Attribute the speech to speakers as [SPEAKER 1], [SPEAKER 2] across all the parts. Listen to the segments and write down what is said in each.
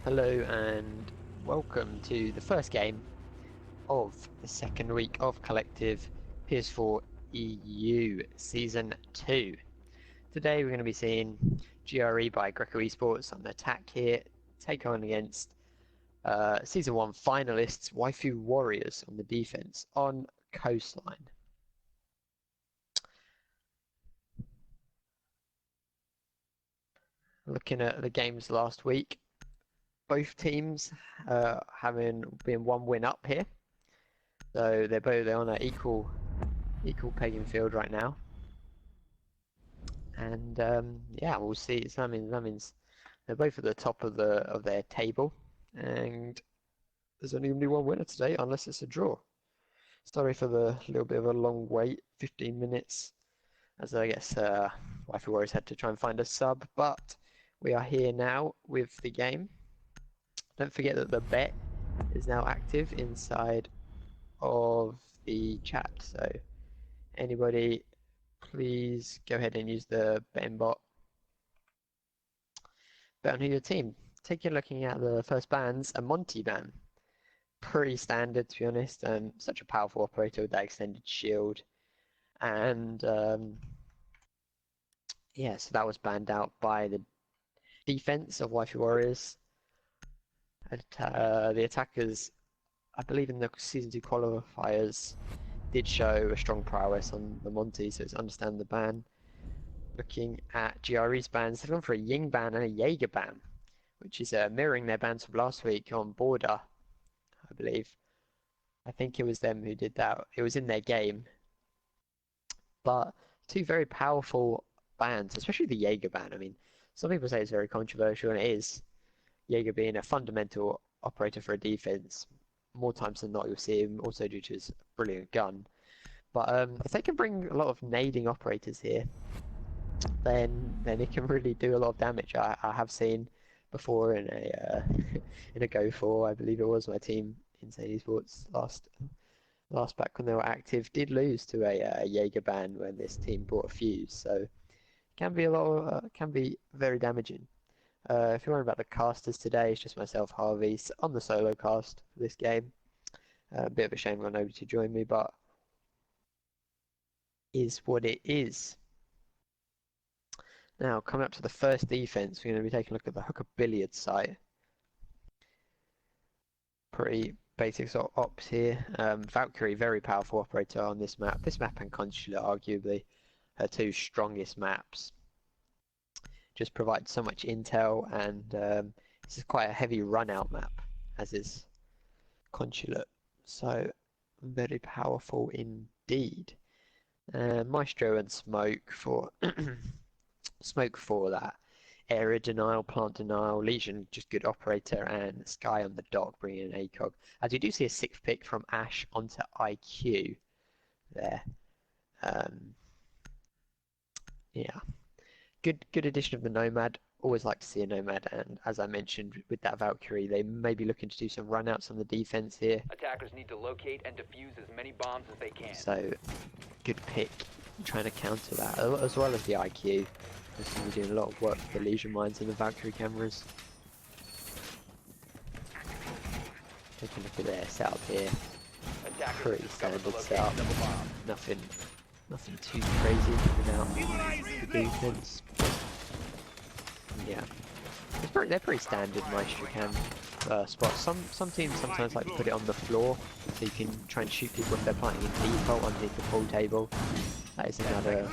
[SPEAKER 1] Hello and welcome to the first game of the second week of Collective PS4 EU Season 2. Today we're going to be seeing GRE by Greko Esports on the attack here, take on against Season 1 finalists WaifuWarriors on the defense on Coastline. Looking at the games last week, both teams having been one win up here, so they're on an equal playing field right now, and yeah, we'll see. So that means they're both at the top of their table, and there's only going to be one winner today unless it's a draw. Sorry for the little bit of a long wait, 15 minutes, as I guess WaifuWarriors had to try and find a sub, but we are here now with the game. Don't forget that the bet is now active inside of the chat, so anybody please go ahead and use the betting bot. Bet on who your team. Looking at the first bans, a Monty ban. Pretty standard, to be honest. Such a powerful operator with that extended shield. And yeah, so that was banned out by the defense of WaifuWarriors. The attackers, I believe in the Season 2 qualifiers, did show a strong prowess on the Monty, so it's understand the ban. Looking at GRE's bans, they've gone for a Ying ban and a Jaeger ban, which is mirroring their bans from last week on Border, I believe. I think it was them who did that. It was in their game. But two very powerful bans, especially the Jaeger ban. I mean, some people say it's very controversial, and it is. Jaeger being a fundamental operator for a defense. More times than not, you'll see him also due to his brilliant gun. But if they can bring a lot of nading operators here, then it can really do a lot of damage. I have seen before in a in a Go 4, I believe it was, my team Insane Esports last back when they were active did lose to a Jaeger ban when this team brought a fuse. So it can be can be very damaging. If you're worried about the casters today, it's just myself, Harvey, on the solo cast for this game. A bit of a shame got nobody to join me, but is what it is. Now, coming up to the first defense, we're going to be taking a look at the hooker billiards site. Pretty basic sort of ops here. Valkyrie, very powerful operator on this map. This map and Consular, arguably, her two strongest maps. Just provides so much intel, and this is quite a heavy run-out map, as is Consulate. So, very powerful indeed. Maestro and Smoke for Smoke for that area denial, plant denial, Legion just good operator, and Sky on the dock bringing an ACOG. As we do see a 6th pick from Ash onto IQ there. Yeah, good addition of the Nomad. Always like to see a Nomad, and as I mentioned with that Valkyrie, they may be looking to do some runouts on the defense here.
[SPEAKER 2] Attackers need to locate and defuse as many bombs as they can.
[SPEAKER 1] So, good pick, trying to counter that, as well as the IQ. We're doing a lot of work with the Legion mines and the Valkyrie cameras. Take a look at their setup here. Pretty standard setup. Nothing too crazy coming out the defense. Yeah, they're pretty standard Maestro cam spots. Some teams sometimes like to put it on the floor, so you can try and shoot people if they're planting in default underneath the pool table. That is another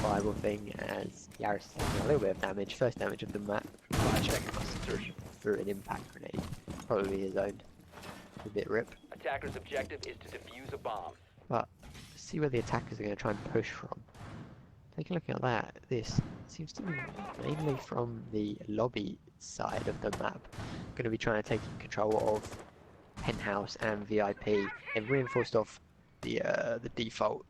[SPEAKER 1] viable thing, as Yaris is taking a little bit of damage. First damage of the map. I check must have threw an impact grenade. Probably his own. A bit rip.
[SPEAKER 2] Attacker's objective is to defuse a bomb.
[SPEAKER 1] But see where the attackers are going to try and push from. Take a look at that. This seems to be mainly from the lobby side of the map. Going to be trying to take control of Penthouse and VIP. They've reinforced off the default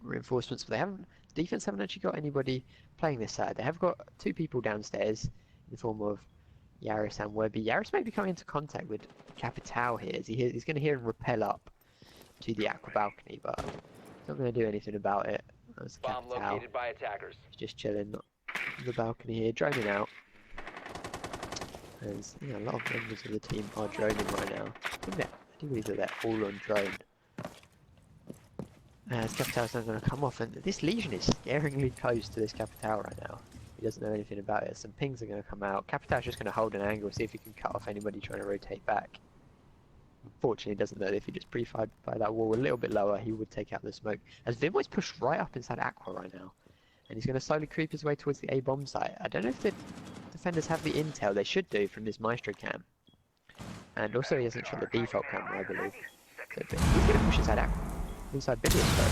[SPEAKER 1] reinforcements, but defense haven't actually got anybody playing this side. They have got two people downstairs in the form of Yaris and Webby. Yaris may be coming into contact with Capital here. He's going to hear him rappel up to the aqua balcony, but he's not going to do anything about it.
[SPEAKER 2] Bomb located by attackers.
[SPEAKER 1] He's just chilling on the balcony here, droning out. There's a lot of members of the team are droning right now. I do believe that they're all on drone. As Capital's not going to come off, and this Legion is scaringly close to this Capital right now. He doesn't know anything about it. Some pings are going to come out. Capital's just going to hold an angle, see if he can cut off anybody trying to rotate back. Unfortunately, he doesn't know that if he just pre-fired by that wall a little bit lower, he would take out the smoke. As Vimoy's pushed right up inside Aqua right now. And he's going to slowly creep his way towards the A-bomb site. I don't know if the defenders have the intel. They should do from this Maestro cam. And also he hasn't shot the default camera, I believe. So, but he's going to push inside Aqua. Inside Billions though.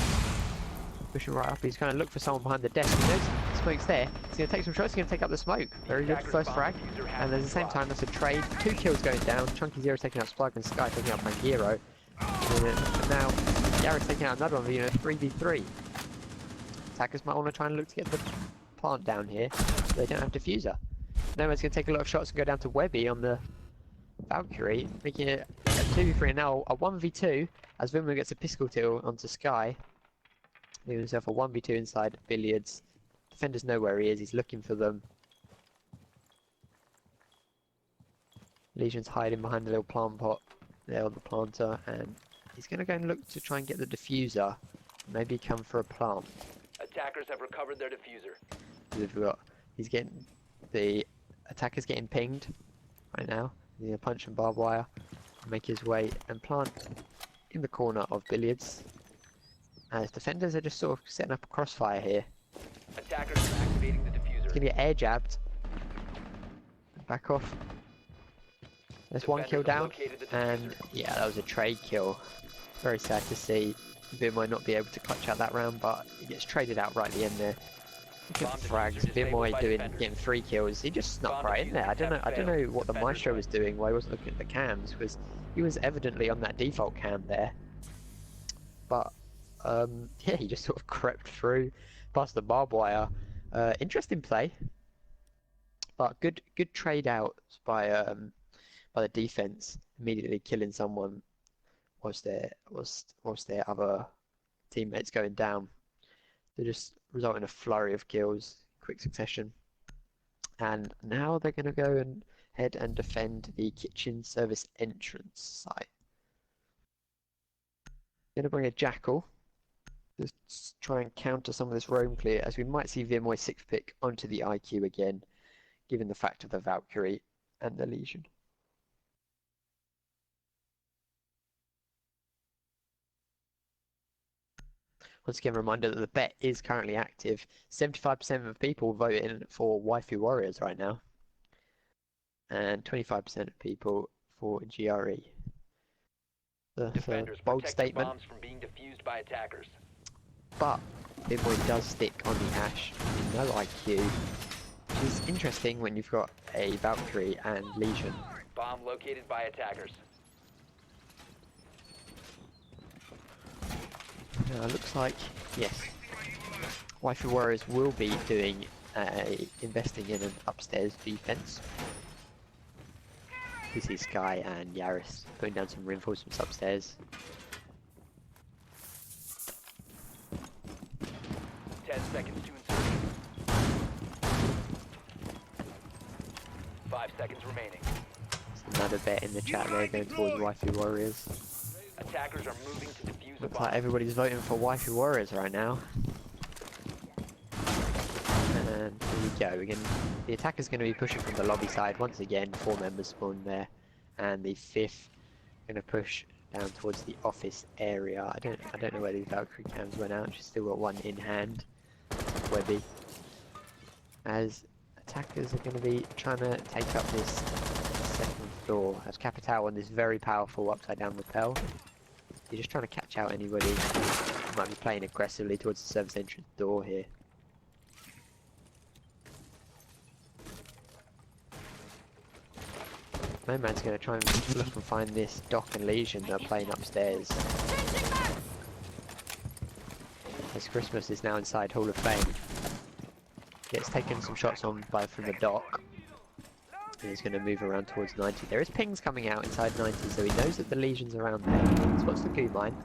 [SPEAKER 1] Pushing right up, he's going to look for someone behind the desk. He knows the smoke's there. He's going to take some shots, he's going to take up the smoke. Very good first frag. And at the same time, that's a trade. 2 kills going down. Chunky Zero taking out Splug and Sky taking out Hero. And now, Garrett's taking out another one, 3v3. Attackers might want to try and look to get the plant down here, so they don't have diffuser. Nomad's going to take a lot of shots and go down to Webby on the Valkyrie, making it a 2v3 and now a 1v2 as Vimmer gets a pistol kill onto Sky. Leaving himself a 1v2 inside Billiards. Defenders know where he is, he's looking for them. Legion's hiding behind the little plant pot there on the planter, and he's going to go and look to try and get the diffuser. Maybe come for a plant.
[SPEAKER 2] Attackers have recovered their diffuser.
[SPEAKER 1] He's getting the attacker's getting pinged right now. He's going to punch and barbed wire, make his way and plant in the corner of Billiards. As defenders are just sort of setting up a crossfire here.
[SPEAKER 2] Attackers are activating the diffuser.
[SPEAKER 1] He's going to get air jabbed. Back off. There's one kill down, and yeah, that was a trade kill. Very sad to see. Vim might not be able to clutch out that round, but he gets traded out right at the end there. Look at the frags. Vimoy getting 3 kills. He just snuck right in there. I don't know what the Maestro was doing. Why he wasn't looking at the cams, because he was evidently on that default cam there. But yeah, he just sort of crept through past the barbed wire. Interesting play, but good trade outs by the defense, immediately killing someone whilst their other teammates going down. They just result in a flurry of kills, quick succession. And now they're going to go and head and defend the kitchen service entrance site. Going to bring a Jackal to try and counter some of this roam clear, as we might see Vimoy 6th pick onto the IQ again, given the fact of the Valkyrie and the Legion. Once again, a reminder that the bet is currently active. 75% of people voting for WaifuWarriors right now, and 25% of people for GRE.
[SPEAKER 2] Defenders,
[SPEAKER 1] bold statement.
[SPEAKER 2] Bombs from being defused by attackers.
[SPEAKER 1] But Big Boy does stick on the Ash, no IQ, which is interesting when you've got a Valkyrie and Legion.
[SPEAKER 2] Bomb located by attackers.
[SPEAKER 1] Looks like, yes, WaifuWarriors will be doing investing in an upstairs defense. We see Sky and Yaris putting down some reinforcements upstairs.
[SPEAKER 2] 10 seconds to insertion. 5 seconds remaining.
[SPEAKER 1] Another bet in the chat there going towards WaifuWarriors.
[SPEAKER 2] Attackers are moving to defuse a
[SPEAKER 1] Looks
[SPEAKER 2] bomb.
[SPEAKER 1] like everybody's voting for WaifuWarriors right now. And here we go. The attacker's going to be pushing from the lobby side once again. 4 members spawned there, and the 5th going to push down towards the office area. I don't know where these Valkyrie cams went out. She's still got one in hand, Webby. As attackers are going to be trying to take up this second floor. As Capital on this very powerful upside down rappel. You're just trying to catch out anybody who might be playing aggressively towards the service entrance door here. Man's going to try and look and find this Doc and Legion that are playing upstairs. As Christmas is now inside Hall of Fame. Gets taken some shots on from the Doc. And he's going to move around towards 90. There is pings coming out inside 90, so he knows that the Legion's around there. Spots the goo mine.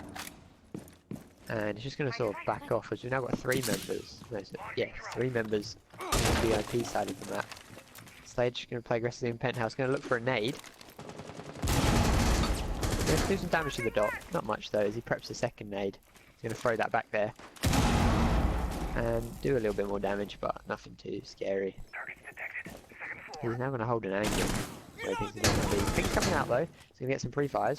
[SPEAKER 1] And he's just going to sort of back off, as we've now got 3 members. No, so, yeah, 3 members on the VIP side of the map. Sledge going to play aggressively in penthouse. Going to look for a nade. Going to do some damage to the dot. Not much though, as he preps a second nade. He's going to throw that back there. And do a little bit more damage, but nothing too scary. He's now going to hold an angle. Where he thinks he's going to be. Pink's coming out though. He's going to get some pre-fires.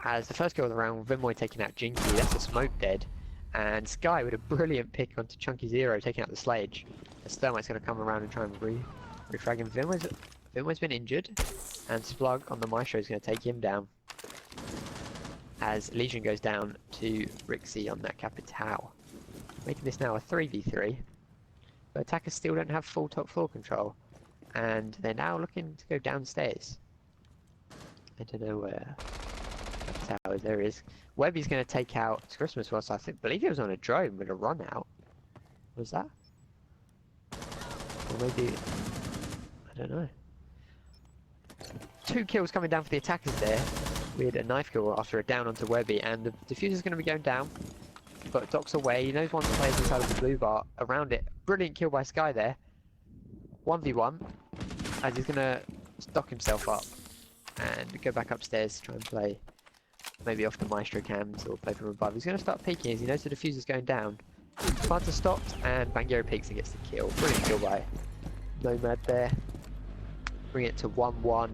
[SPEAKER 1] As the first kill of the round, Vimoy taking out Jinky. That's a smoke dead. And Sky with a brilliant pick onto Chunky Zero, taking out the Sledge. The Thermite's going to come around and try and refrag him. Vimoy's been injured. And Splug on the Maestro is going to take him down. As Legion goes down to Rixie on that Capital. Making this now a 3v3. But attackers still don't have full top floor control. And they're now looking to go downstairs. I don't know where. Towers, there is. Webby's going to take out Christmas whilst I believe he was on a drone with a run out. Was that? Or maybe. I don't know. 2 kills coming down for the attackers there. We had a knife kill after a down onto Webby, and the diffuser's going to be going down. But Doc's away. He knows one of the players inside of the blue bar around it. Brilliant kill by Sky there. 1v1. As he's going to stock himself up and go back upstairs to try and play. Maybe off the Maestro cams or play from above. He's going to start peeking as he knows the diffuser's going down. Planter stopped and Banguero peeks and gets the kill. Brilliant kill by Nomad there. Bring it to 1-1.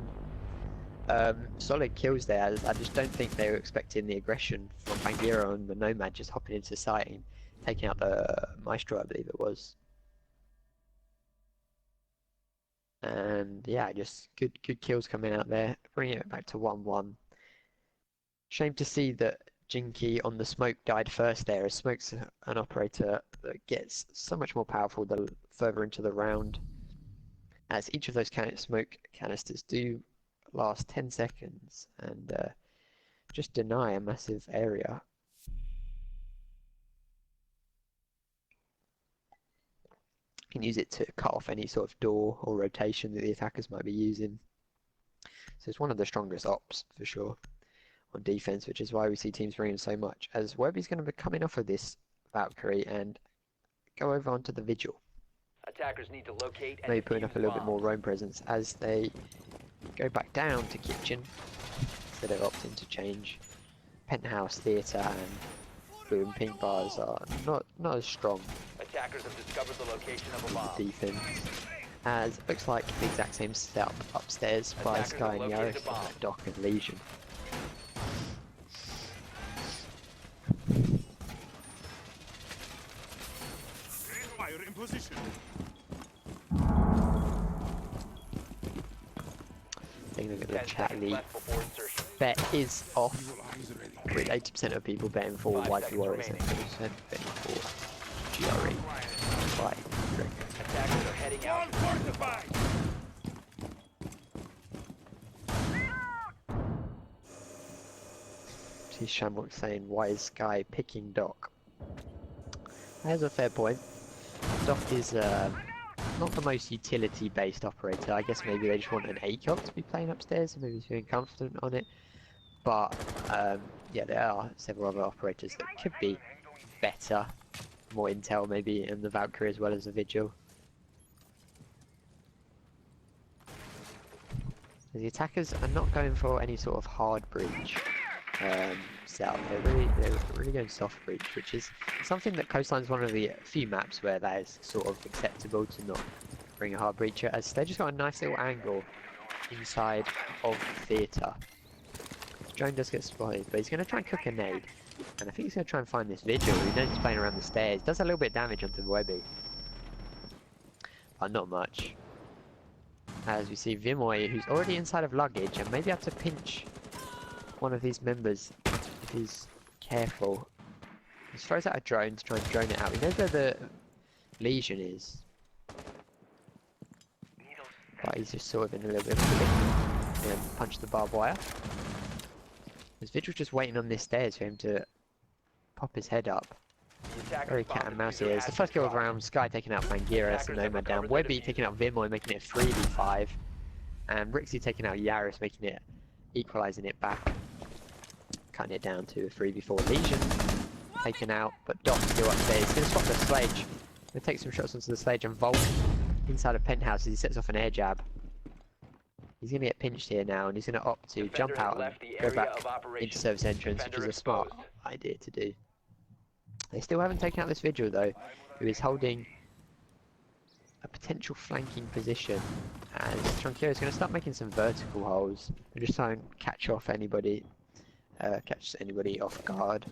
[SPEAKER 1] Solid kills there. I just don't think they were expecting the aggression from Banguero and the Nomad just hopping into site and taking out the Maestro, I believe it was. And yeah, just good kills coming out there. Bringing it back to 1-1. Shame to see that Jinky on the smoke died first there, as Smoke's an operator that gets so much more powerful the further into the round, as each of those smoke canisters do last 10 seconds and just deny a massive area. You can use it to cut off any sort of door or rotation that the attackers might be using. So it's one of the strongest ops for sure on defense, which is why we see teams bringing so much, as Webby's going to be coming off of this Valkyrie and go over onto the Vigil.
[SPEAKER 2] Attackers need to locate and
[SPEAKER 1] maybe putting
[SPEAKER 2] defuse
[SPEAKER 1] up a little bit
[SPEAKER 2] bombs.
[SPEAKER 1] more roam presence as they go back down to Kitchen instead of opting to change. Penthouse, Theatre and Blue and Pink bars are not as strong
[SPEAKER 2] Attackers have discovered the location of a bomb.
[SPEAKER 1] defense, as it looks like the exact same setup upstairs by
[SPEAKER 2] Attackers
[SPEAKER 1] Sky
[SPEAKER 2] have
[SPEAKER 1] and
[SPEAKER 2] located
[SPEAKER 1] Yaris
[SPEAKER 2] a bomb.
[SPEAKER 1] on that Dock and Legion.
[SPEAKER 3] Fire in position.
[SPEAKER 1] Taking a look at the
[SPEAKER 2] 10
[SPEAKER 1] chat
[SPEAKER 2] seconds
[SPEAKER 1] league.
[SPEAKER 2] left before insertion.
[SPEAKER 1] Bet is off, with 80% of people betting for
[SPEAKER 2] 5
[SPEAKER 1] WaifuWarriors and
[SPEAKER 2] seconds
[SPEAKER 1] 20% betting for GRE by Greko.
[SPEAKER 2] Attackers are heading
[SPEAKER 3] All
[SPEAKER 2] out.
[SPEAKER 3] fortified.
[SPEAKER 1] See Shamrock saying, why is Sky picking Doc? That's a fair point. Doc is not the most utility-based operator. I guess maybe they just want an ACOG to be playing upstairs, and maybe he's feeling confident on it. But yeah, there are several other operators that could be better, more intel maybe in the Valkyrie as well as the Vigil. The attackers are not going for any sort of hard breach setup. They're really going soft breach, which is something that Coastline's one of the few maps where that is sort of acceptable to not bring a hard breacher, as they just got a nice little angle inside of Theatre. Drone does get spotted, but he's going to try and cook a nade, and I think he's going to try and find this Vigil. He knows he's playing around the stairs. Does a little bit of damage onto the Webby, but not much. As we see Vimoy, who's already inside of luggage, and maybe have to pinch one of these members if he's careful. He throws out a drone to try and drone it out. He knows where the Legion is, but he's just sort of in a little bit of a predicament and punch the barbed wire. There's Vigil just waiting on this stairs for him to pop his head up. Very cat and mouse here. It's the first kill of the round. Sky taking out Banguero and Nomad down. Webby taking out Vimoy, making it 3v5. And Rixie taking out Yaris, making it, equalising it back. Cutting it down to a 3v4. Legion taken out, but Doc still upstairs. He's going to swap the Sledge. He'll take some shots onto the stage and vault inside a penthouse as he sets off an air jab. He's going to get pinched here now, and he's going to opt to jump out and go back into service entrance, which is a smart idea to do. They still haven't taken out this Vigil though, who is holding a potential flanking position, as Trunkero is going to start making some vertical holes and just try and catch anybody off guard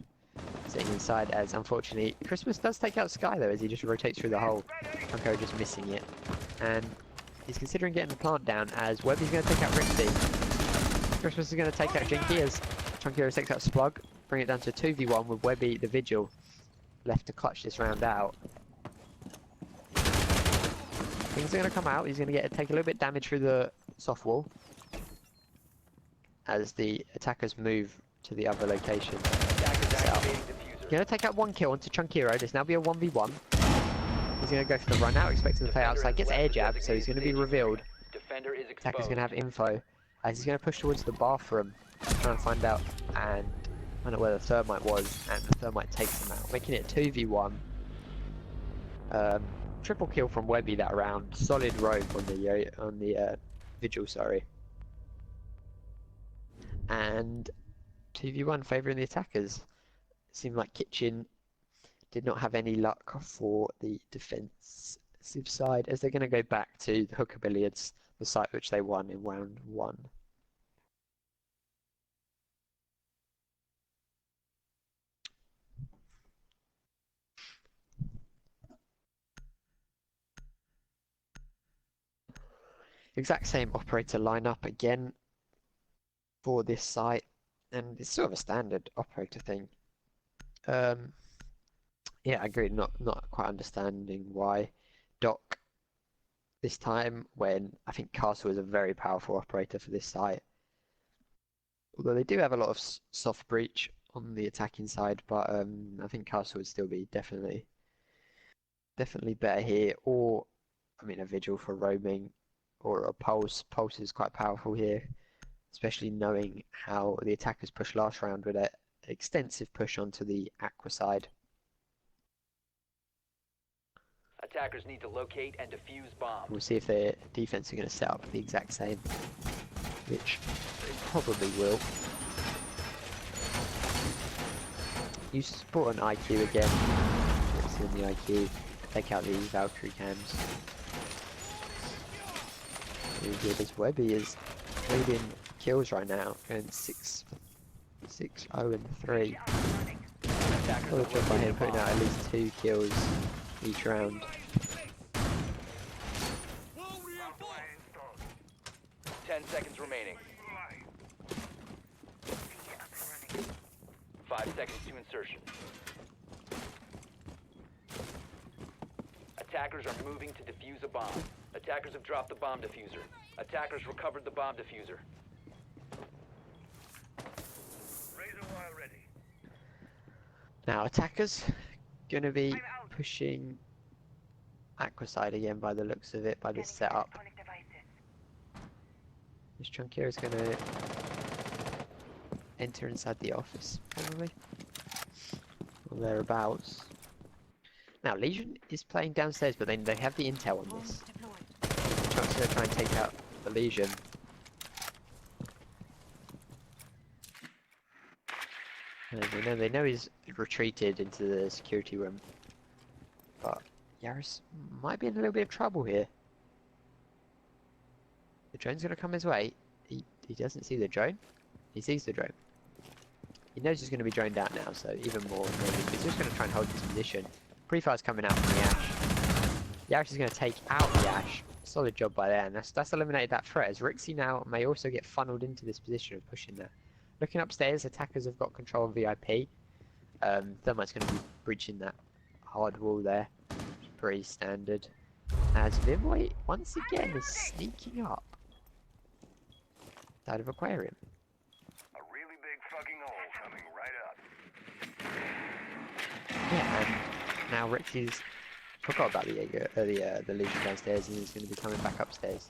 [SPEAKER 1] sitting inside, as unfortunately Christmas does take out Sky though as he just rotates through the hole. Trunkero just missing it, and he's considering getting the plant down as Webby's going to take out Rixie. Christmas is going to take out Jinky as Trunkero takes out Splug, bring it down to 2v1 with Webby the Vigil left to clutch this round out. Things are going to come out. He's going to take a little bit damage through the soft wall as the attackers move to the other location. He's going to take out one kill onto Chunkero. There's now be a 1v1. He's going to go for the run out, expecting the play outside. Gets air jab, so he's going to be revealed. Attacker's going to have info as he's going to push towards the bathroom, trying to find out where the thermite was, and the thermite takes him out, making it 2v1. Triple kill from Webby that round. Solid rogue on the Vigil, sorry. And 2v1 favouring the attackers. It seemed like Kitchen did not have any luck for the defensive side, as they're going to go back to the Hooker Billiards, the site which they won in round 1. Exact same operator lineup again for this site, and it's sort of a standard operator thing. Yeah, I agree. Not quite understanding why Doc this time, when I think Castle is a very powerful operator for this site. Although they do have a lot of soft breach on the attacking side, but I think Castle would still be definitely better here. Or I mean, a Vigil for roaming, or a Pulse. Pulse is quite powerful here, especially knowing how the attackers pushed last round with an extensive push onto the Aqua side.
[SPEAKER 2] Attackers need to locate and defuse bombs.
[SPEAKER 1] We'll see if their defense are going to set up the exact same, which they probably will. You support an IQ again. Let's see on the IQ. Take out the Valkyrie cams. Really good, as Webby is leading kills right now, going 6-0 and 3. Solid job by him, putting out at least 2 kills each round.
[SPEAKER 2] 10 seconds remaining. 5 seconds to insertion. Attackers are moving to defuse a bomb. Attackers have dropped the bomb diffuser. Attackers recovered the bomb diffuser.
[SPEAKER 1] Now attackers gonna be pushing Aqua side again by the looks of it, by this setup. This Trunkero is gonna enter inside the office, probably, or thereabouts. Now Legion is playing downstairs, but then they have the intel on this. Trunk's gonna try and take out the Legion. And they know he's retreated into the security room, but Yaris might be in a little bit of trouble here. The drone's gonna come his way. He doesn't see the drone. He sees the drone. He knows he's gonna be droned out now, so even more maybe. He's just gonna try and hold his position. Pre-fire's coming out from the Ash. The Ash is gonna take out the Ash. Solid job by there, and that's eliminated that threat, as Rixie now may also get funneled into this position of pushing there. Looking upstairs, attackers have got control of VIP. Thermite's going to be breaching that hard wall there. Pretty standard. As Vimway once again is sneaking up out of Aquarium.
[SPEAKER 3] A really big fucking hole coming right up.
[SPEAKER 1] Yeah, and now Rixie's forgot about the Legion downstairs, and he's going to be coming back upstairs.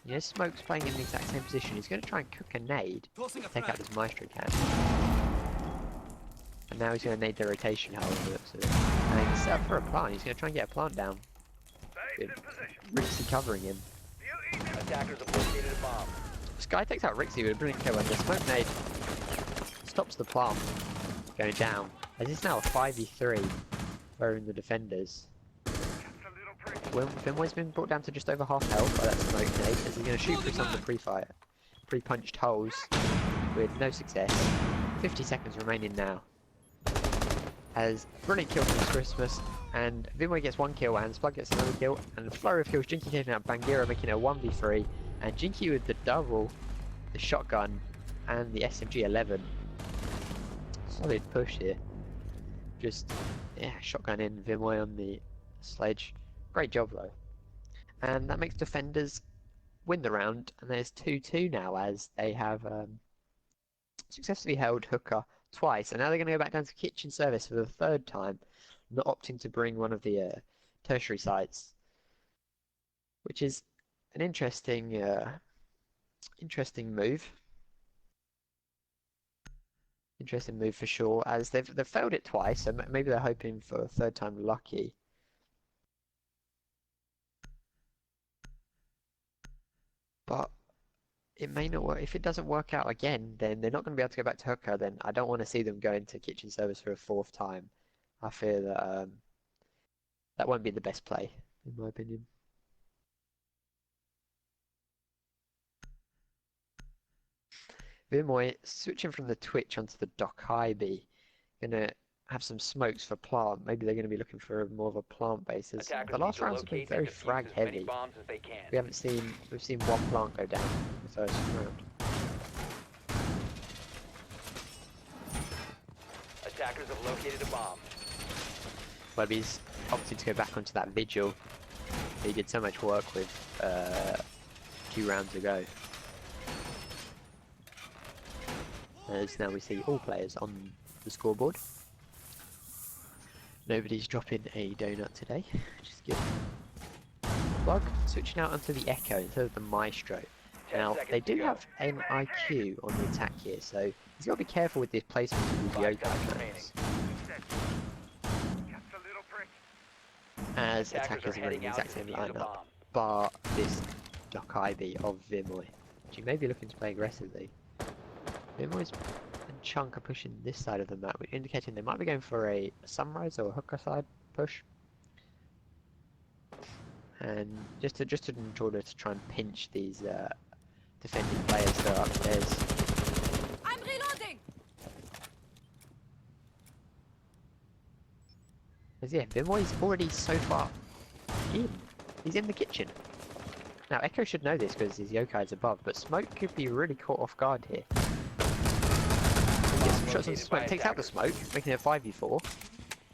[SPEAKER 1] You know, Smoke's playing in the exact same position. He's going to try and cook a nade to take out this Maestro can. And now he's going to nade the rotation hole, by the looks of it. And set up for a plant. He's going to try and get a plant down.
[SPEAKER 3] Base in position.
[SPEAKER 1] Rixie covering him.
[SPEAKER 3] You eat them.
[SPEAKER 2] Attackers have located a bomb.
[SPEAKER 1] Sky takes out Rixie with a brilliant kill, and the smoke nade stops the plant going down. As it's now a 5v3, wearing the defenders.
[SPEAKER 3] Just a little prick.
[SPEAKER 1] Finway's been brought down to just over half health by that smoke nade, as he's going to shoot through some of the pre-fire, pre-punched holes with no success. 50 seconds remaining now. As brilliant kill from Christmas, and Vinway gets one kill, and Splug gets another kill, and a flurry of kills. Jinky taking out Bangira, making it a 1v3, and Jinky with the double, the shotgun, and the SMG-11. Solid push here. Just, yeah, shotgun in Vinway on the sledge. Great job though. And that makes defenders win the round, and there's 2-2 now, as they have successfully held hooker twice, and now they're going to go back down to kitchen service for the third time, not opting to bring one of the tertiary sites, which is an interesting move. Interesting move for sure, as they've failed it twice, so maybe they're hoping for a third time lucky. But it may not work. If it doesn't work out again, then they're not going to be able to go back to hooker. Then I don't want to see them go into kitchen service for a fourth time. I fear that that won't be the best play, in my opinion. Vimoy switching from the Twitch onto the Doc Hybe. Gonna have some smokes for plant. Maybe they're gonna be looking for more of a plant basis.
[SPEAKER 2] Attackers
[SPEAKER 1] The last
[SPEAKER 2] need to
[SPEAKER 1] rounds have been
[SPEAKER 2] locate
[SPEAKER 1] very
[SPEAKER 2] and defuse
[SPEAKER 1] frag
[SPEAKER 2] as many
[SPEAKER 1] heavy.
[SPEAKER 2] bombs as they can.
[SPEAKER 1] We've seen one plant go down in the first round.
[SPEAKER 2] Attackers have located a bomb.
[SPEAKER 1] Webby's opted to go back onto that vigil. He did so much work with a few rounds ago. As now we see all players on the scoreboard. Nobody's dropping a donut today, which is good. Bug switching out onto the Echo instead of the Maestro. Now, they do have an IQ on the attack here, so he's got to be careful with the placement of the Yokai maps,
[SPEAKER 3] Just a little prick.
[SPEAKER 1] as
[SPEAKER 2] Attackers
[SPEAKER 1] attackers
[SPEAKER 2] are
[SPEAKER 1] are running the
[SPEAKER 2] heading out
[SPEAKER 1] exact
[SPEAKER 2] to
[SPEAKER 1] same
[SPEAKER 2] defuse a
[SPEAKER 1] lineup,
[SPEAKER 2] bomb.
[SPEAKER 1] bar this Doc Ivy of Vimoy, which he may be looking to play aggressively. Vimoy's and Chunk are pushing this side of the map, indicating they might be going for a sunrise or a hooker side push. And just in order to try and pinch these defending players that are upstairs.
[SPEAKER 4] I'm reloading.
[SPEAKER 1] Because yeah, Vimoy's already so far in. He's in the kitchen. Now Echo should know this because his yokai's above, but Smoke could be really caught off guard here. He gets some shots on Smoke, takes out the Smoke, making it a 5v4.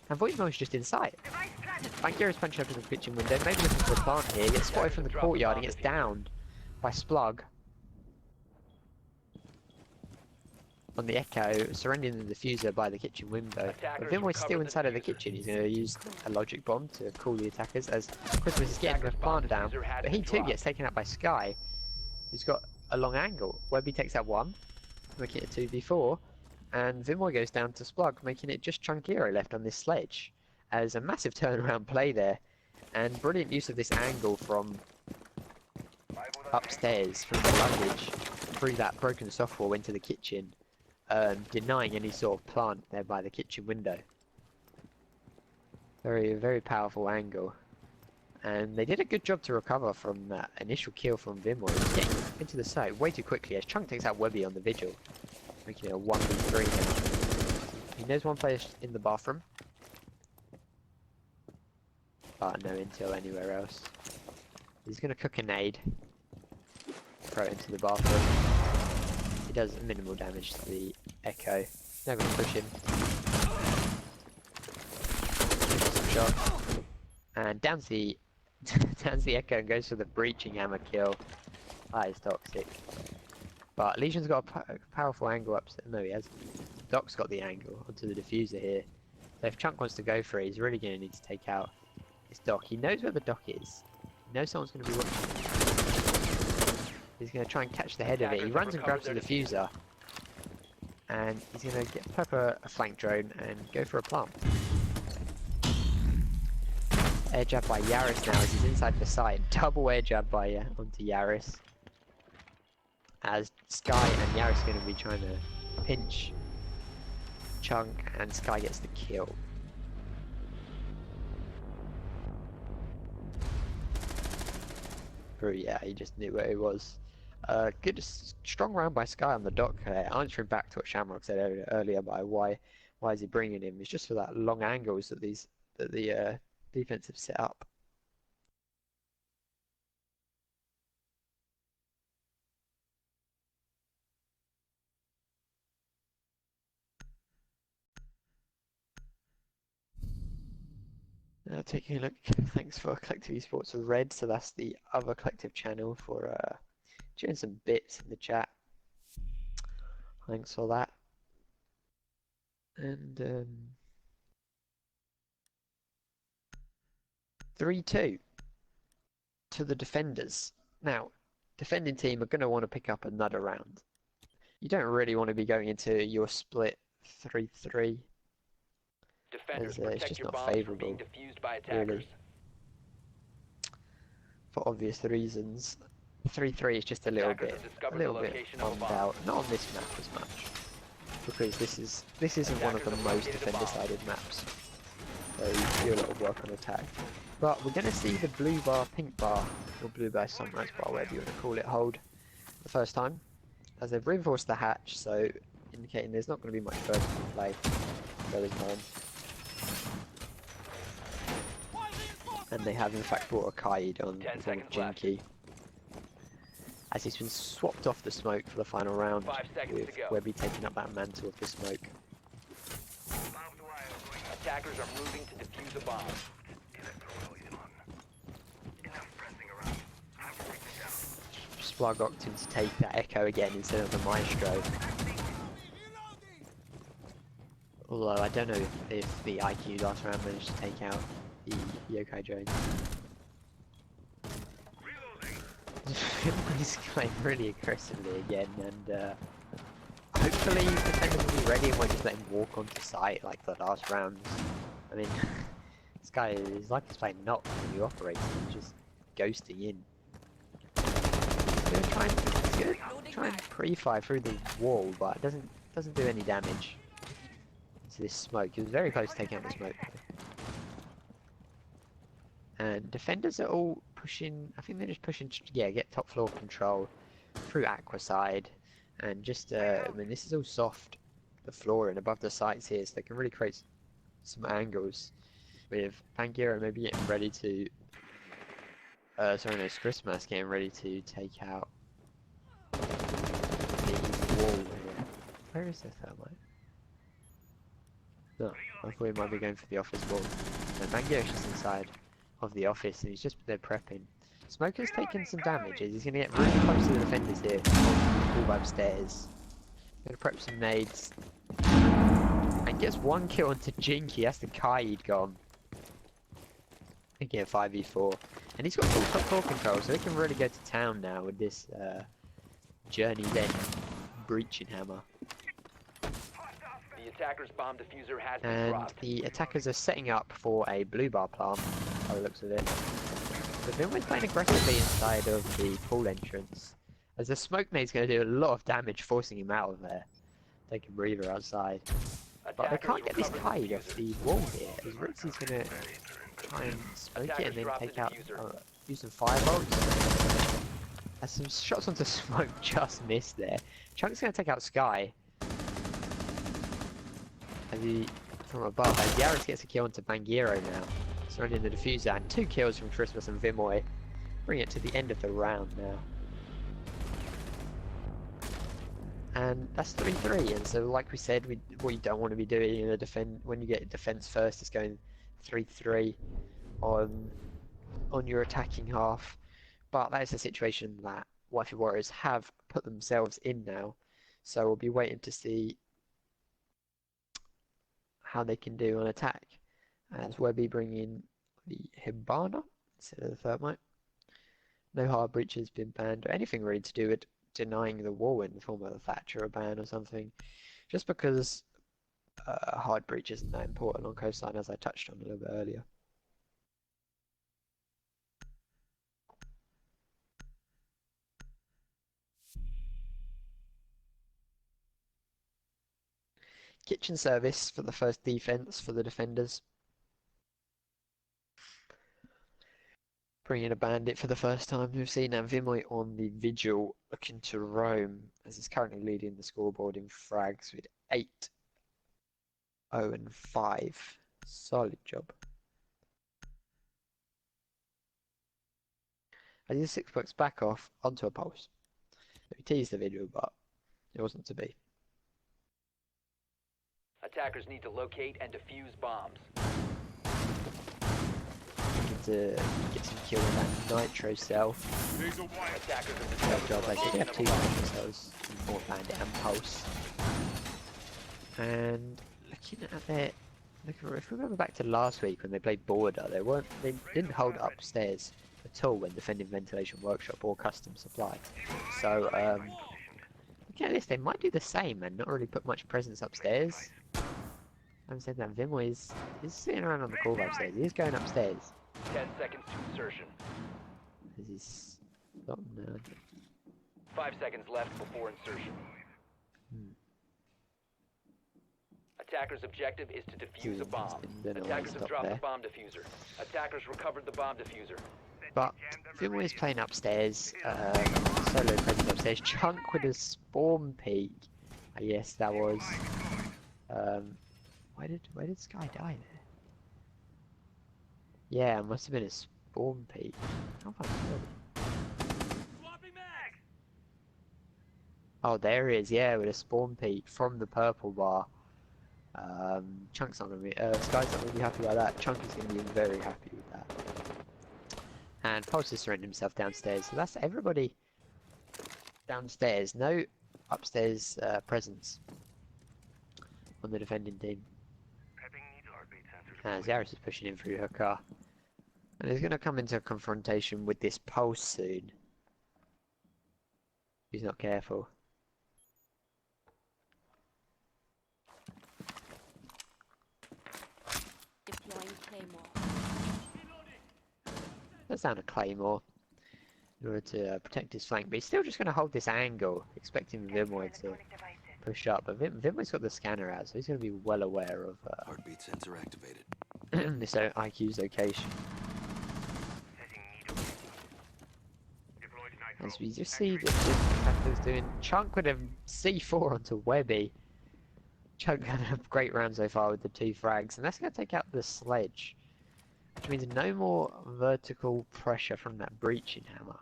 [SPEAKER 1] And Voidmo's just in sight. Bankira's punching up in the kitchen window, maybe looking for a plant here, gets spotted from the courtyard and gets downed by Splug. On the Echo, surrendering the diffuser by the kitchen window. But Vimoy's still inside of the kitchen. He's going to use a logic bomb to cool the attackers as Christmas is getting the plant down. But he too gets taken out by Sky, who's got a long angle. Webby takes out one, making it a 2v4. And Vimoy goes down to Splug, making it just Chunkiro left on this sledge. As a massive turnaround play there. And brilliant use of this angle from upstairs, from the luggage, through that broken softwall into the kitchen. Denying any sort of plant there by the kitchen window. Very, very powerful angle. And they did a good job to recover from that initial kill from Vimoy. Getting into the site way too quickly as Chunk takes out Webby on the vigil. Making it a 1v3 now. He knows one player's in the bathroom. But no intel anywhere else. He's going to cook a nade. Throw it into the bathroom. He does minimal damage to the Echo. Now going to push him. Some shot. And downs the Echo and goes for the breaching hammer kill. That is toxic. But Legion's got a powerful angle up. No, he hasn't. Doc's got the angle onto the diffuser here. So if Chunk wants to go for it, he's really going to need to take out this Doc. He knows where the Doc is. He knows someone's going to be watching. He's going to try and catch the head of it. He runs and grabs the diffuser. And he's going to pop a flank drone and go for a plant. Air jab by Yaris now as he's inside the site. Double air jab by onto Yaris. As Sky and Yaris are going to be trying to pinch Chunk, and Sky gets the kill. Yeah, he just knew where he was. Good, strong round by Sky on the dock there, answering back to what Shamrock said earlier by why is he bringing him? It's just for that long angles that the defense have set up. Taking a look, thanks for Collective Esports Red, so that's the other collective channel for doing some bits in the chat. Thanks for that. And 3-2 to the defenders. Now, defending team are going to want to pick up another round. You don't really want to be going into your split 3-3.
[SPEAKER 2] Defenders,
[SPEAKER 1] It's
[SPEAKER 2] protect
[SPEAKER 1] just
[SPEAKER 2] your
[SPEAKER 1] not
[SPEAKER 2] bombs from
[SPEAKER 1] favourable,
[SPEAKER 2] being defused by attackers.
[SPEAKER 1] really, for obvious reasons. 3-3 is just a little
[SPEAKER 2] Attackers
[SPEAKER 1] bit
[SPEAKER 2] have discovered the location of a
[SPEAKER 1] bummed
[SPEAKER 2] bomb.
[SPEAKER 1] out. Not on this map as much, because this isn't one of the
[SPEAKER 2] Attackers have
[SPEAKER 1] most
[SPEAKER 2] located a bomb.
[SPEAKER 1] defender-sided maps. So you do a lot of work on attack. But we're going to see the blue bar, pink bar, or blue bar, sunrise bar, whatever you want to call it, hold the first time, as they've reinforced the hatch, so indicating there's not going to be much vertical play. There is none. And they have in fact brought a Kaid on the form of Jinky, as he's been swapped off the smoke for the final round,
[SPEAKER 2] 5 seconds
[SPEAKER 1] with
[SPEAKER 2] to go.
[SPEAKER 1] Webby taking up that mantle of the smoke.
[SPEAKER 2] Attackers are moving to defuse a bomb.
[SPEAKER 1] Splug opting to take that Echo again instead of the Maestro. Although I don't know if the IQ last round managed to take out the Yokai Jones. He's playing really aggressively again, and hopefully defenders will be ready and won't just let him walk onto site like the last rounds. I mean, this guy is like he's playing not when you operate, he's just ghosting in. He's gonna try and pre-fire through the wall, but it doesn't do any damage to this smoke. He was very close to taking out the smoke. And defenders are all pushing, I think they're just pushing, yeah, get top floor control through Aqua side, and just, I mean, this is all soft, the floor and above the sites here, so they can really create some angles with Pangira maybe getting ready to, sorry, no, Christmas getting ready to take out the wall here. Where is the thermite? No, I thought he might be going for the office wall. No, Pangira's just inside of the office, and he's just there prepping. Smoker's taking some damage, he's going to get really close to the defenders here, all upstairs. Going to prep some nades, and gets one kill onto Jinky. That's the Kaid gone. Again, 5v4, and he's got full top floor control, so he can really go to town now with this Journey's End breaching hammer.
[SPEAKER 2] The attacker's bomb diffuser has been
[SPEAKER 1] And
[SPEAKER 2] dropped.
[SPEAKER 1] the attackers are setting up for a blue bar plant, by the looks of it. But then we're playing aggressively inside of the pool entrance, as the smoke nade's going to do a lot of damage, forcing him out of there. Take a breather outside. But they can't get this Kaid off the wall here, as Ritzy's going to try and smoke it and then take out, use some firebolts. As some shots onto smoke just missed there. Chunk's going to take out Sky. As he, from above, as Yaris gets a kill onto Bangiro now, surrounding the diffuser, and 2 kills from Christmas and Vimoy, bring it to the end of the round now. And that's 3-3, and so like we said, what you don't want to be doing in a when you get defense first is going 3-3 on your attacking half, but that is a situation that WaifuWarriors have put themselves in now, so we'll be waiting to see how they can do on attack, as Webby bringing the Hibana instead of the Thermite. No hard breach has been banned, or anything really to do with denying the wall in the form of a Thatcher or ban or something, just because hard breach isn't that important on coastline, as I touched on a little bit earlier. Kitchen service for the first defense for the defenders. Bringing a bandit for the first time. We've seen now Vimoy on the vigil looking to roam as he's currently leading the scoreboard in frags with 8-0-5. Solid job. As he 6 bucks back off onto a pulse. We teased the video, but it wasn't to be.
[SPEAKER 2] Attackers need to locate and defuse bombs.
[SPEAKER 1] Looking to get some kill with that nitro cell.
[SPEAKER 2] Attackers have
[SPEAKER 1] Good job,
[SPEAKER 2] discovered
[SPEAKER 1] I think they
[SPEAKER 2] the
[SPEAKER 1] have 2
[SPEAKER 2] location of a bomb.
[SPEAKER 1] nitro cells, more bandit and pulse. And looking at their, if we remember back to last week when they played border, they didn't hold upstairs at all when defending ventilation workshop or custom supply. So looking at this, they might do the same and not really put much presence upstairs. I'm saying that Vimoy is sitting around on the call upstairs. He's going upstairs.
[SPEAKER 2] 10 seconds to insertion.
[SPEAKER 1] This is not no.
[SPEAKER 2] 5 seconds left before insertion. Attackers' objective is to defuse a bomb. Attackers have dropped the bomb diffuser. Attackers recovered the bomb diffuser.
[SPEAKER 1] But Vimoy is playing upstairs. Solo presence upstairs. Chunk with a spawn peak. Yes, that was. Why did Sky die there? Yeah, it must have been a spawn peak. How far is Oh, there he is. Yeah, with a spawn peak from the purple bar. Chunk's not gonna be. Sky's not gonna be happy about that. Chunk is gonna be very happy with that. And Pulse has surrendered himself downstairs. So that's everybody downstairs. No upstairs presence on the defending team. As Yaris is pushing in through her car. And he's going to come into a confrontation with this Pulse soon. He's not careful.
[SPEAKER 4] Deploying Claymore.
[SPEAKER 1] That's down a Claymore in order to protect his flank, but he's still just going to hold this angle, expecting Vimoy to push up. But Vimoy's got the scanner out, so he's going to be well aware of
[SPEAKER 5] Heartbeat sensor activated.
[SPEAKER 1] this IQ's location. As we just see that Attackers doing Chunk with a C4 onto Webby. Chunk had a great round so far with the 2 frags, and that's going to take out the sledge. Which means no more vertical pressure from that breaching hammer.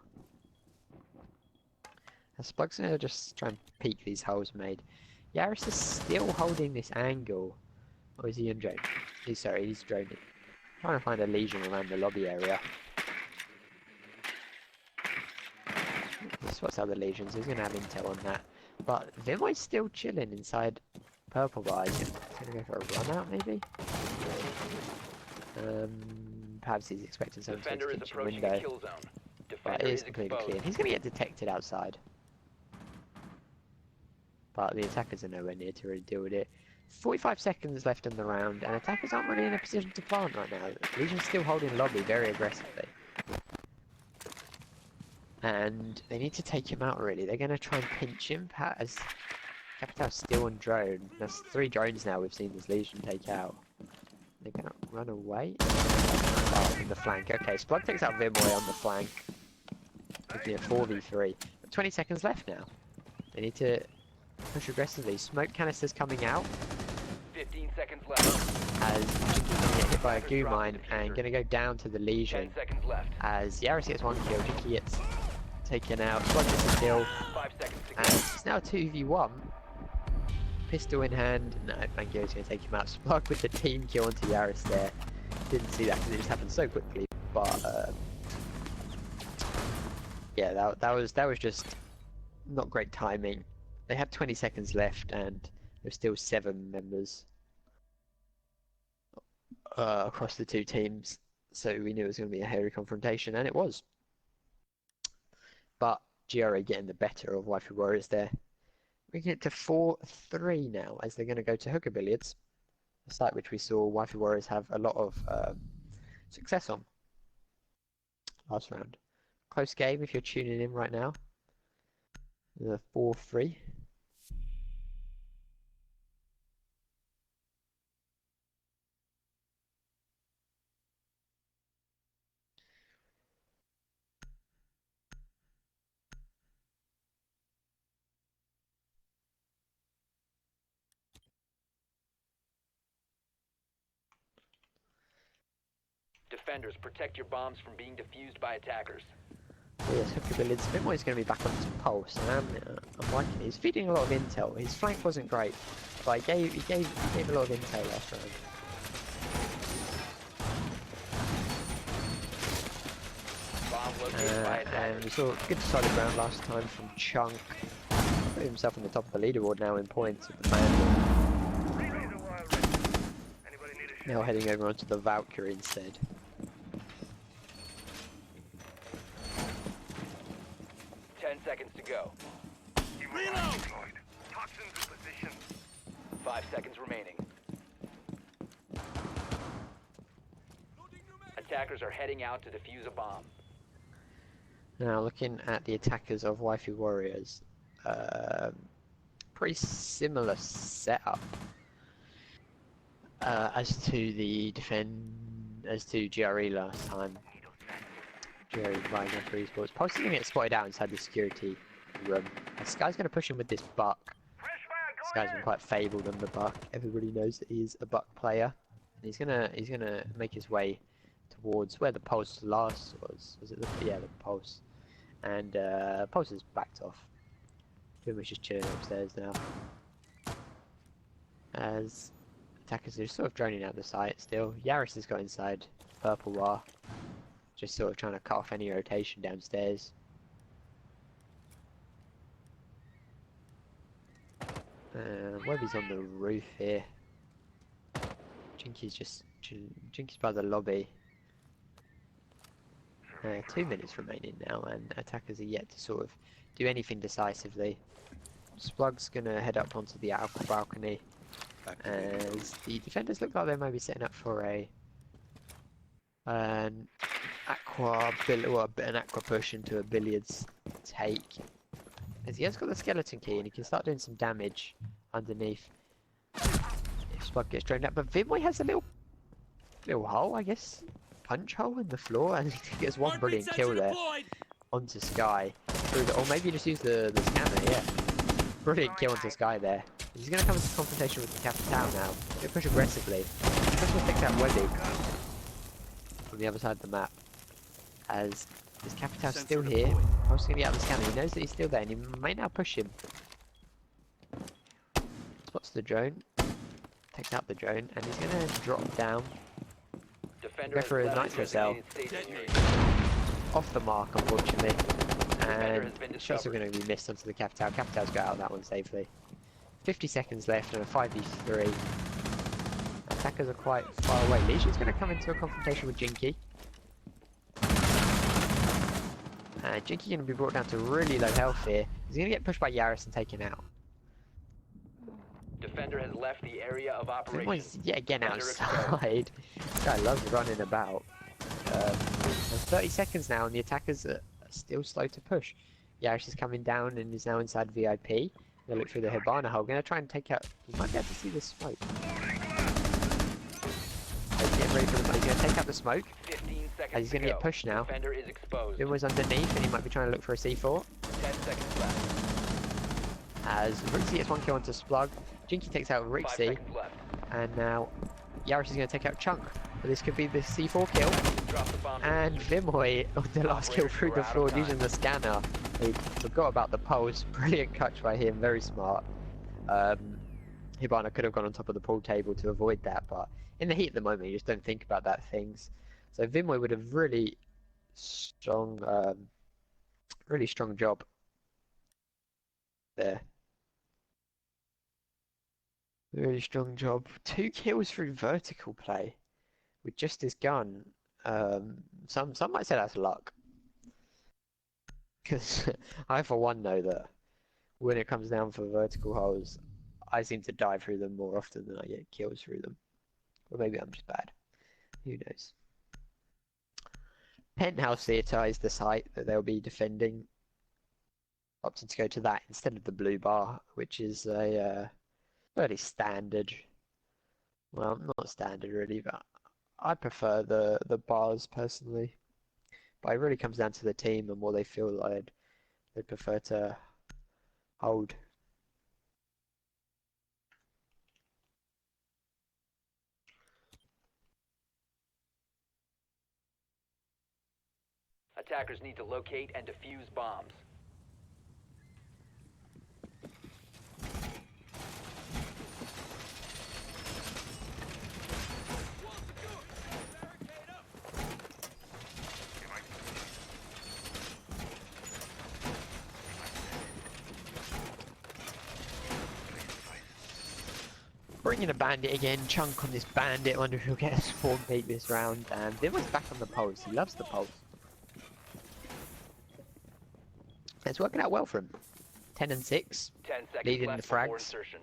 [SPEAKER 1] Spug's going to just try and peek these holes made. Yaris is still holding this angle. Or is he in drone? He's droning. Trying to find a lesion around the lobby area. He spots out the lesions, he's going to have intel on that. But Vimoy's still chilling inside purple bar. He's going to go for a run out maybe? Perhaps he's expecting someone to go to the kitchen window.
[SPEAKER 2] The kill zone.
[SPEAKER 1] But
[SPEAKER 2] Defender
[SPEAKER 1] it
[SPEAKER 2] is
[SPEAKER 1] is completely
[SPEAKER 2] exposed.
[SPEAKER 1] clear. He's going to get detected outside. But the attackers are nowhere near to really deal with it. 45 seconds left in the round, and attackers aren't really in a position to plant right now. Legion's still holding lobby very aggressively. And they need to take him out really. They're going to try and pinch him. As Capital's still on drone. That's 3 drones now we've seen this Legion take out. They're going to run away. Oh, in the flank. Okay, Splug takes out Vimoy on the flank. Making it 4v3. But 20 seconds left now. They need to push aggressively. Smoke canisters coming out.
[SPEAKER 2] 15 seconds left.
[SPEAKER 1] As Jinky's going to get hit by a goo mine and going to go down to the
[SPEAKER 2] 10
[SPEAKER 1] Legion.
[SPEAKER 2] seconds left.
[SPEAKER 1] As Yaris gets 1 kill, Jinky gets taken out. Splug gets a kill.
[SPEAKER 2] 5 seconds to
[SPEAKER 1] And
[SPEAKER 2] go.
[SPEAKER 1] it's now 2v1. Pistol in hand. No, Fangio's going to take him out. Splug with the team kill onto Yaris there. Didn't see that because it just happened so quickly. But yeah, that was just not great timing. They had 20 seconds left and there's still 7 members across the 2 teams. So we knew it was going to be a hairy confrontation, and it was. But GRE getting the better of WaifuWarriors there. We get to 4-3 now, as they're going to go to Hooker Billiards, a site which we saw WaifuWarriors have a lot of success on last round. Close game if you're tuning in right now. The 4-3.
[SPEAKER 2] Defenders, protect your bombs from being defused by attackers.
[SPEAKER 1] So yes, Hooker Billiards. Bimway is going to be back on his pulse, and I'm liking it. He's feeding a lot of intel. His flank wasn't great, but he gave a lot of intel last round.
[SPEAKER 2] Bomb located by
[SPEAKER 1] And
[SPEAKER 2] attackers.
[SPEAKER 1] we saw good solid round last time from Chunk. Put himself on the top of the leaderboard now in points with the man.
[SPEAKER 3] Razor wire ready. Anybody need a
[SPEAKER 1] Now heading over onto the Valkyrie instead.
[SPEAKER 2] 10 seconds to go.
[SPEAKER 3] Reload! Deployed. Toxins in position.
[SPEAKER 2] 5 seconds remaining. Attackers are heading out to defuse a bomb.
[SPEAKER 1] Now looking at the attackers of WaifuWarriors, pretty similar setup as to the GRE last time. GRE buying for Esports. Pulse is going to get spotted out inside the security room. This guy's going to push him with this buck.
[SPEAKER 3] Fresh fire
[SPEAKER 1] This
[SPEAKER 3] going
[SPEAKER 1] guy's been quite fabled on the buck. Everybody knows that he's a buck player. And he's gonna make his way towards where the pulse last was. Was it the pulse? And pulse is backed off. Pretty much just chilling upstairs now. As attackers are sort of droning out the site still. Yaris has got inside purple bar. Just sort of trying to cut off any rotation downstairs. Webby's on the roof here. Jinky's by the lobby. 2 minutes remaining now, and attackers are yet to sort of do anything decisively. Splug's gonna head up onto the outer balcony, as the defenders look like they might be setting up for an aqua push into a billiards take. As he has got the skeleton key and he can start doing some damage underneath if Splug gets drained out. But Vimway has a little hole, I guess, punch hole in the floor, and he gets one brilliant kill there onto Sky. Or maybe just use the scanner, yeah. Brilliant kill onto Sky there. He's going to come into confrontation with the Capital now. He's going to push aggressively. First one takes out Webby from the other side of the map. As this Capital's still here. Pulse going to get out of the scanner. He knows that he's still there, and he may now push him. Spots the drone. Takes out the drone, and he's going to drop down. Go for a nitro cell. Off the mark, unfortunately. And shots are going to be missed onto the Capital. Capital's got out of that one safely. 50 seconds left and a 5v3. Attackers are quite far away. Legion's going to come into a confrontation with Jinky. Jinky going to be brought down to really low health here. He's going to get pushed by Yaris and taken out.
[SPEAKER 2] Defender has left the area of operation.
[SPEAKER 1] Vimway's yet again outside. This guy loves running about. 30 seconds now, and the attackers are still slow to push. Yaris is coming down and is now inside VIP. Gonna look through the Hibana hole. Gonna try and take out. You might be able to see the smoke. He's getting ready for the. He's gonna take out the smoke.
[SPEAKER 2] 15 seconds.
[SPEAKER 1] He's gonna get pushed now.
[SPEAKER 2] Defender is exposed.
[SPEAKER 1] Vimway's underneath, and he might be trying to look for a C4.
[SPEAKER 2] 10 seconds left.
[SPEAKER 1] As Rixie gets one kill onto Splug. Jinky takes out
[SPEAKER 2] 5
[SPEAKER 1] Rixie,
[SPEAKER 2] seconds left.
[SPEAKER 1] and now Yaris is gonna take out Chunk. But this could be the C4 kill.
[SPEAKER 2] Drop the bomb.
[SPEAKER 1] And Vimway on the last kill through the floor using the scanner. He forgot about the pulse. Brilliant catch by him, very smart. Hibana could have gone on top of the pool table to avoid that, but in the heat of the moment you just don't think about that things. So Vimway would have really strong job there. Really strong job. 2 kills through vertical play with just his gun. Some might say that's luck, because I for one know that when it comes down for vertical holes, I seem to die through them more often than I get kills through them. Or maybe I'm just bad. Who knows? Penthouse Theatre is the site that they'll be defending. Opted to go to that instead of the blue bar, which is a fairly standard. Well, not standard really, but I prefer the bars personally. But it really comes down to the team and what they feel like they prefer to hold.
[SPEAKER 2] Attackers need to locate and defuse bombs.
[SPEAKER 1] Bringing a bandit again, chunk on this bandit. Wonder if he'll get a spawn peek this round. And Vimon's back on the pulse. He loves the pulse. It's working out well for him. 10 and 6,
[SPEAKER 2] 10 seconds
[SPEAKER 1] leading
[SPEAKER 2] left
[SPEAKER 1] the
[SPEAKER 2] before
[SPEAKER 1] frags.
[SPEAKER 2] insertion.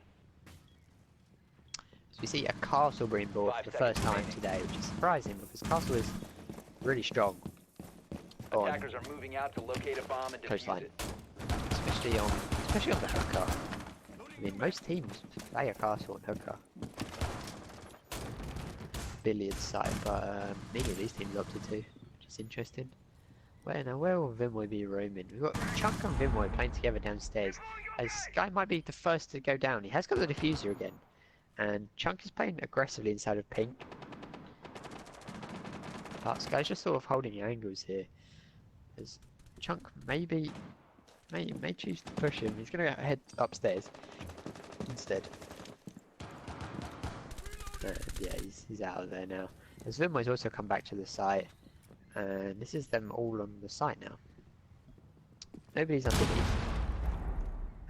[SPEAKER 1] So we see a castle being bought
[SPEAKER 2] 5
[SPEAKER 1] for the first
[SPEAKER 2] seconds
[SPEAKER 1] time
[SPEAKER 2] remaining.
[SPEAKER 1] today, which is surprising because castle is really strong on,
[SPEAKER 2] Attackers are moving out to locate a bomb and defuse
[SPEAKER 1] Coastline.
[SPEAKER 2] it.
[SPEAKER 1] especially on the hooker. I mean, most teams play a castle on hooker. Billiards side, but neither of these teams opted to, which is interesting. Where will Vimoy be roaming? We've got Chunk and Vimoy playing together downstairs. As Sky might be the first to go down. He has got the diffuser again. And Chunk is playing aggressively inside of pink. But Sky's just sort of holding angles here. As Chunk may choose to push him. He's going to head upstairs instead. Yeah, he's out of there now. As Vimoy's also come back to the site. And this is them all on the site now. Nobody's underneath.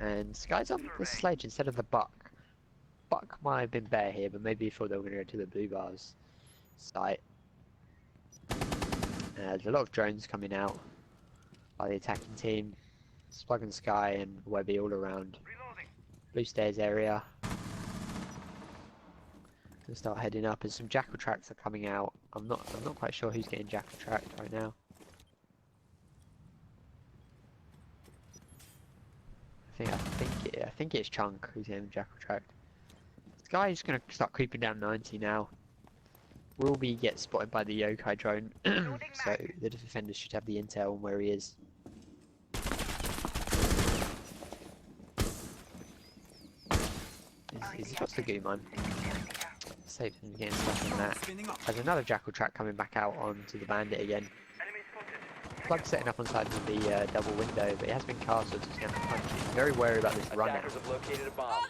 [SPEAKER 1] And Sky's on the sledge instead of the Buck. Buck might have been better here, but maybe he thought they were going to go to the Blue Bars site. There's a lot of drones coming out by the attacking team. Slug and Sky and Webby all around. Blue stairs area. Gonna start heading up, and some jackal tracks are coming out. I'm not quite sure who's getting jackal tracked right now. I think it's Chunk who's getting jackal tracked. This guy is gonna start creeping down 90 now. Will be get spotted by the yokai drone, so the defenders should have the intel on where he is. He's across the goo mine. Safe from getting stuck on that. There's another jackal track coming back out onto the bandit again. Plug setting up on side of the double window, but it has been castled, so he's going to punch it. He's very wary about this run out.
[SPEAKER 2] Attackers have located a bomb.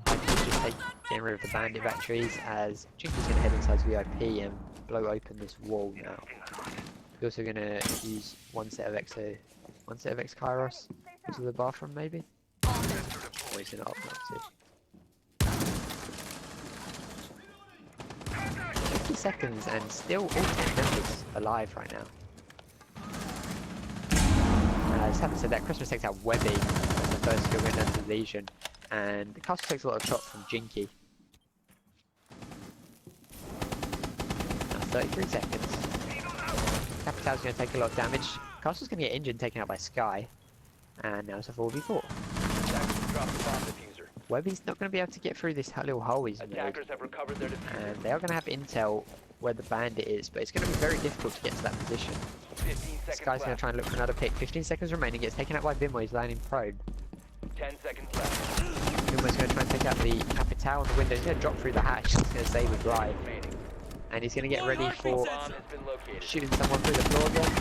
[SPEAKER 1] Just getting rid of the bandit batteries as Jinky's going to head inside VIP and blow open this wall now. He's also going to use one set of X Kairos into the bathroom maybe? Or he's going to opt not to. 50 seconds and still all 10 members alive right now. Just having said that, Christmas takes out Webby as the first kill going down to Legion, and the castle takes a lot of shots from Jinky. Now 33 seconds. Capital's going to take a lot of damage. Castle's going to get injured and taken out by Sky, and now it's a 4v4.
[SPEAKER 2] Attackers drop the bomb diffuser.
[SPEAKER 1] Webby's not going to be able to get through this little hole he's made,
[SPEAKER 2] Attackers have recovered their diffuser.
[SPEAKER 1] and they are going to have intel where the bandit is, but it's going to be very difficult to get to that position.
[SPEAKER 2] 15
[SPEAKER 1] This
[SPEAKER 2] seconds
[SPEAKER 1] guy's going to
[SPEAKER 2] left.
[SPEAKER 1] try and look for another pick. 15 seconds remaining, gets taken out by Vimoy, he's landing prone.
[SPEAKER 2] 10 seconds left.
[SPEAKER 1] Vimoy's going to try and take out the Capital on the window, he's going to drop through the hatch, he's going to save his life.
[SPEAKER 2] Remaining.
[SPEAKER 1] And he's going to get ready for
[SPEAKER 2] Bomb has been located.
[SPEAKER 1] shooting someone through the floor again.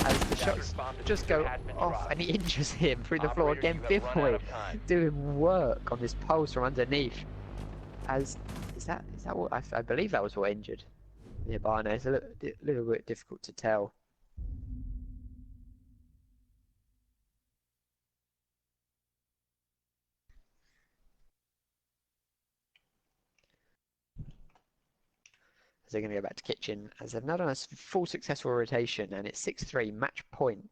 [SPEAKER 1] As the shots just go off and he injures him through the floor again. Vimoy doing work on this pulse from underneath. As, is that what, I believe that was what injured the Habana. It's a little bit difficult to tell. As they're going to go back to kitchen, as they've now done a full successful rotation, and it's 6-3 match point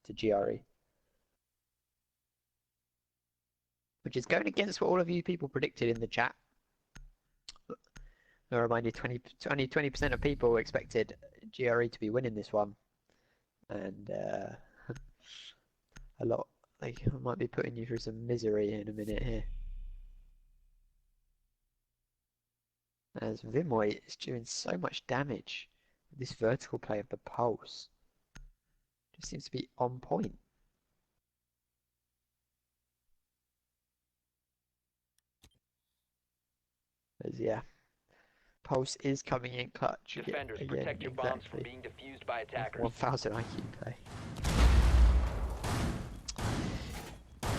[SPEAKER 1] to GRE, which is going against what all of you people predicted in the chat. I'll remind you, 20% of people expected GRE to be winning this one, and a lot. They might be putting you through some misery in a minute here. As Vimoy is doing so much damage, this vertical play of the pulse just seems to be on point. As yeah, Pulse is coming in clutch
[SPEAKER 2] Defenders,
[SPEAKER 1] again,
[SPEAKER 2] protect your bombs from
[SPEAKER 1] exactly.
[SPEAKER 2] being defused by attackers.
[SPEAKER 1] 1000 IQ play.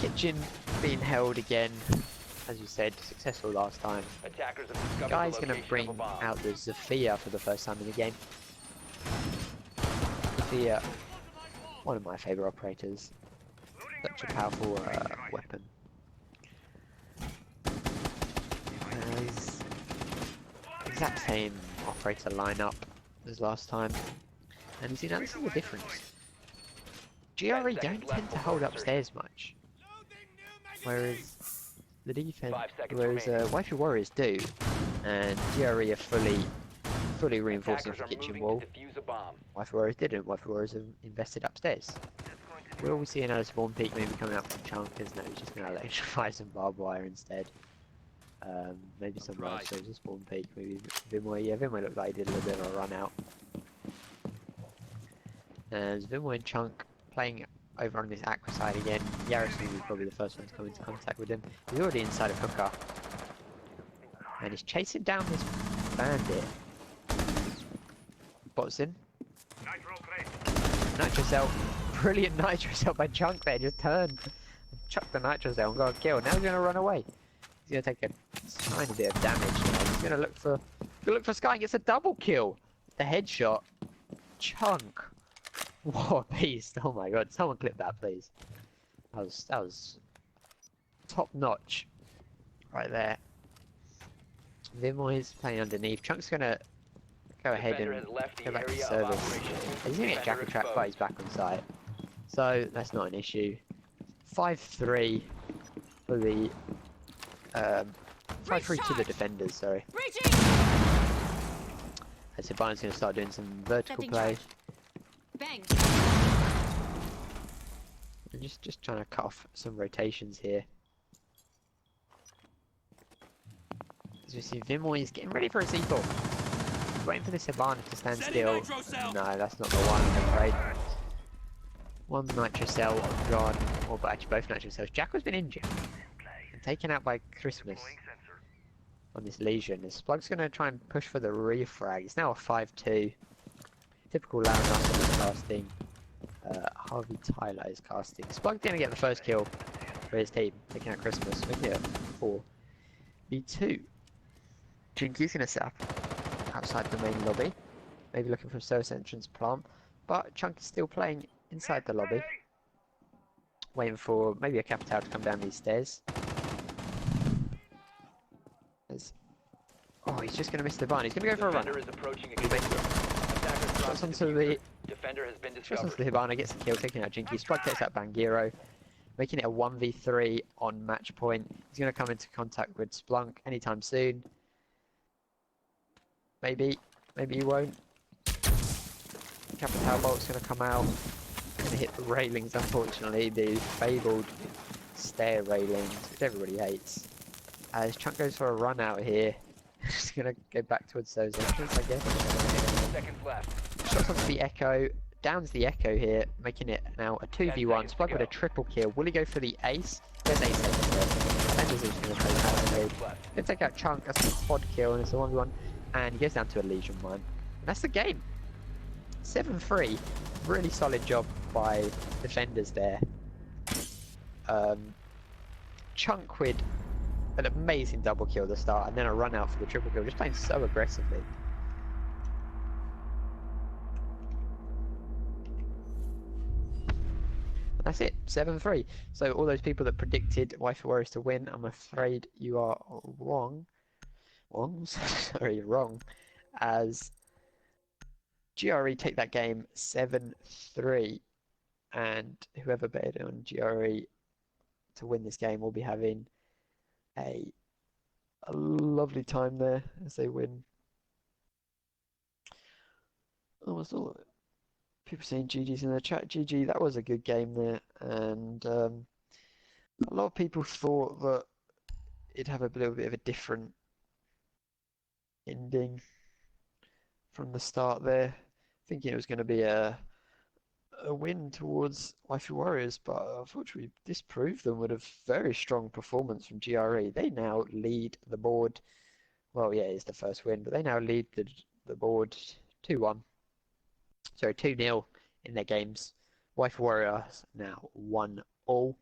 [SPEAKER 1] Kitchen being held again, as you said, successful last time.
[SPEAKER 2] Attackers have discovered
[SPEAKER 1] Guy's
[SPEAKER 2] the
[SPEAKER 1] going to
[SPEAKER 2] location
[SPEAKER 1] bring
[SPEAKER 2] of a bomb.
[SPEAKER 1] out the Zofia for the first time in the game. Zofia, one of my favourite operators. Such a powerful weapon. Has exact same operator lineup as last time. And you see, now this is the difference. GRE don't tend to hold upstairs much. Whereas the defense, WaifuWarriors do, and GRE are fully reinforcing the kitchen wall. WaifuWarriors didn't. WaifuWarriors have invested upstairs. Will we see another spawn peak maybe coming up from Chunk? Because no, he's just going to electrify some barbed wire instead. Maybe some live shows a spawn peak. Maybe Vimway. Yeah, Vimway looked like he did a little bit of a run out. And Vimway and Chunk playing over on this Aqua side again. Yarrison will be probably the first one to come into contact with him. He's already inside of Hooker. And he's chasing down this bandit. Botson. Nitro Cell. Brilliant Nitro Cell by Chunk there. Just turned. Chucked the Nitro Cell and got a kill. Now he's going to run away. He's going to take a tiny bit of damage. He's going to look for Sky and gets a double kill. The headshot. Chunk. What a beast! Oh my god! Someone clip that, please. That was top notch, right there. Vimoy's playing underneath. Chunk's gonna go ahead and go back to service. He's gonna get jackal trapped, but he's back on site, so that's not an issue. 5-3 for the 5-3 to the defenders. Sorry. So Bayern's gonna start doing some vertical play.
[SPEAKER 4] Bang.
[SPEAKER 1] And just trying to cut off some rotations here. As we see Vimoy is getting ready for a C4. He's waiting for the Hibana to stand still. No, that's not the one, I'm afraid. One Nitro Cell gone, or but actually both Nitro Cells. Jackal's been injured and taken out by Christmas on this Legion. The Splug's going to try and push for the refrag. It's now a 5-2. Typical Larry Russell casting. Harvey Tyler is casting. Splug's going to get the first kill for his team, taking out Christmas, making it 4v2. Jinky's going to set up outside the main lobby, maybe looking for a service entrance plant, but Chunk is still playing inside the lobby, waiting for maybe a Capital to come down these stairs. Oh, he's just going to miss the barn. He's going to go for a run. Shots onto the Hibana, gets the kill, taking out Jinky. Splug takes out Bangiro, making it a 1v3 on match point. He's going to come into contact with Splunk anytime soon. Maybe he won't. Capital Bolt's going to come out and hit the railings, unfortunately, the fabled stair railings, which everybody hates. As Chunk goes for a run out here, just going to go back towards those entrance, I guess.
[SPEAKER 2] Seconds left.
[SPEAKER 1] Shots onto the Echo, downs the Echo here, making it now a 2v1. Splug with a triple kill. Will he go for the ace? There's ace instead. Defenders is going to take out the lead. Going to take out Chunk, that's a quad kill, and it's a 1v1. And he goes down to a Legion mine. And that's the game. 7-3. Really solid job by defenders there. Chunk with an amazing double kill at the start, and then a run out for the triple kill, just playing so aggressively. That's it, 7-3. So all those people that predicted WaifuWarriors to win, I'm afraid you are wrong. Wrong. As GRE take that game 7-3, and whoever betted on GRE to win this game will be having a lovely time there as they win. Almost all of it. People saying GG's in the chat. GG, that was a good game there, and a lot of people thought that it'd have a little bit of a different ending from the start there, thinking it was going to be a win towards WaifuWarriors, but unfortunately disproved them with a very strong performance from GRE. They now lead the board well, yeah, it's the first win, but they now lead the board 2-1. Sorry, 2-0 in their games. WaifuWarriors now 1-all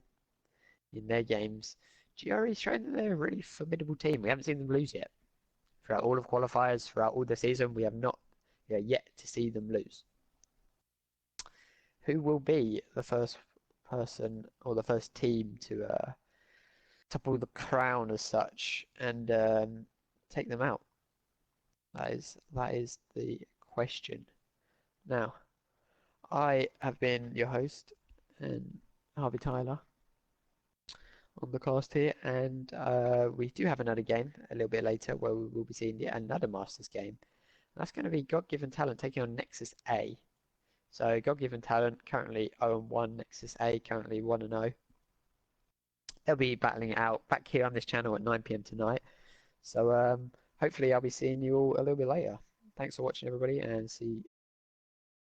[SPEAKER 1] in their games. GRE's shown that they're a really formidable team. We haven't seen them lose yet. Throughout all of qualifiers, throughout all the season, we have not yet to see them lose. Who will be the first person or the first team to topple the crown as such and take them out? That is the question. Now, I have been your host, and Harvey Tyler on the cast here, and we do have another game a little bit later where we will be seeing yet another Masters game. That's going to be God-Given Talent taking on Nexus A. So God-Given Talent currently 0-1, Nexus A currently 1-0. They'll be battling it out back here on this channel at 9 PM tonight. So hopefully I'll be seeing you all a little bit later. Thanks for watching everybody, and see